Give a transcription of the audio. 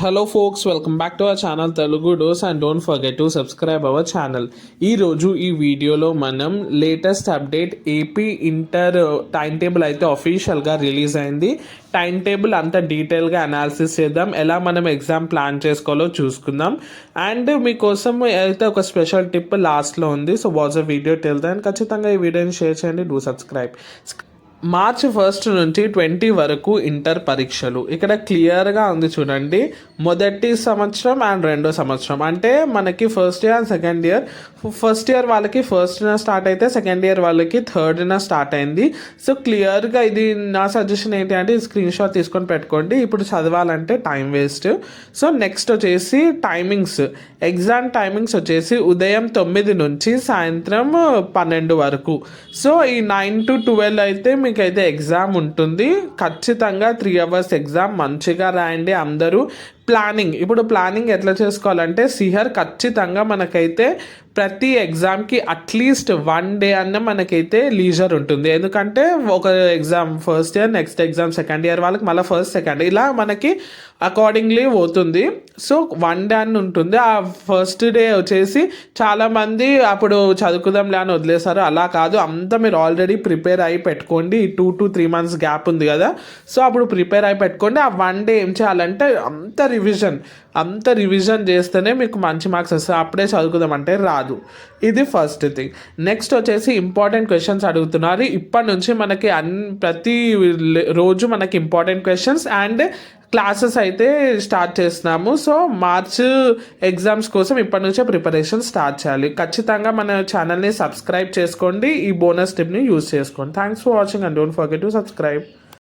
Hello folks, welcome back to our channel Telugu డోస్ and don't forget to subscribe our channel. ఈరోజు ఈ వీడియోలో మనం latest update AP inter time table అయితే అఫీషియల్గా రిలీజ్ అయింది. టైం టేబుల్ అంతా డీటెయిల్గా అనాలిసిస్ చేద్దాం, ఎలా మనం ఎగ్జామ్ ప్లాన్ చేసుకోవాలో చూసుకుందాం. అండ్ మీకోసం అయితే ఒక స్పెషల్ టిప్ లాస్ట్లో ఉంది. So watch a video till then, ఖచ్చితంగా ఈ వీడియోని షేర్ చేయండి, డూ సబ్స్క్రైబ్. మార్చ్ 1 నుంచి 20 వరకు ఇంటర్ పరీక్షలు. ఇక్కడ క్లియర్గా ఉంది చూడండి, మొదటి సంవత్సరం అండ్ రెండో సంవత్సరం. అంటే మనకి first year and second year. First year వాళ్ళకి ఫస్ట్న స్టార్ట్ అయితే సెకండ్ ఇయర్ వాళ్ళకి థర్డ్న స్టార్ట్ అయింది. సో క్లియర్గా ఇది నా సజెషన్ ఏంటి అంటే స్క్రీన్ షాట్ తీసుకొని పెట్టుకోండి, ఇప్పుడు చదవాలంటే టైం వేస్ట్. సో నెక్స్ట్ వచ్చేసి టైమింగ్స్, ఎగ్జామ్ టైమింగ్స్ వచ్చేసి ఉదయం 9 నుంచి సాయంత్రం 12 వరకు. సో ఈ 9 to 12 అయితే మీకైతే ఎగ్జామ్ ఉంటుంది. ఖచ్చితంగా 3 hours ఎగ్జామ్, మంచిగా రాయండి అందరూ. ఇప్పుడు ప్లానింగ్ ఎట్లా చేసుకోవాలంటే సిహర్ ఖచ్చితంగా మనకైతే ప్రతి ఎగ్జామ్కి అట్లీస్ట్ 1 day అన్న మనకైతే లీజర్ ఉంటుంది. ఎందుకంటే ఒక exam first year, next exam second year వాళ్ళకి మళ్ళీ ఫస్ట్ సెకండ్ ఇలా మనకి అకార్డింగ్లీ పోతుంది. సో 1 day అని ఉంటుంది. ఆ ఫస్ట్ డే వచ్చేసి చాలామంది అప్పుడు చదువుకుందాంలే అని వదిలేశారు. అలా కాదు, అంతా మీరు ఆల్రెడీ ప్రిపేర్ అయి పెట్టుకోండి. 2 to 3 months గ్యాప్ ఉంది కదా, సో అప్పుడు ప్రిపేర్ అయి పెట్టుకోండి. ఆ 1 day ఏం చేయాలంటే అంత రివిజన్ చేస్తేనే మీకు మంచి మార్క్స్ వస్తాయి. అప్పుడే చదువుకుందామంటే రాదు. ఇది ఫస్ట్ థింగ్. నెక్స్ట్ వచ్చేసి ఇంపార్టెంట్ క్వశ్చన్స్ అడుగుతున్నారు. ఇప్పటి నుంచి మనకి ప్రతి రోజు మనకి ఇంపార్టెంట్ క్వశ్చన్స్ అండ్ క్లాసెస్ అయితే స్టార్ట్ చేస్తున్నాము. సో మార్చ్ ఎగ్జామ్స్ కోసం ఇప్పటి నుంచే ప్రిపరేషన్ స్టార్ట్ చేయాలి. ఖచ్చితంగా మన ఛానల్ని సబ్స్క్రైబ్ చేసుకోండి, ఈ బోనస్ టిప్ని యూజ్ చేసుకోండి. Thanks for watching and don't forget to subscribe.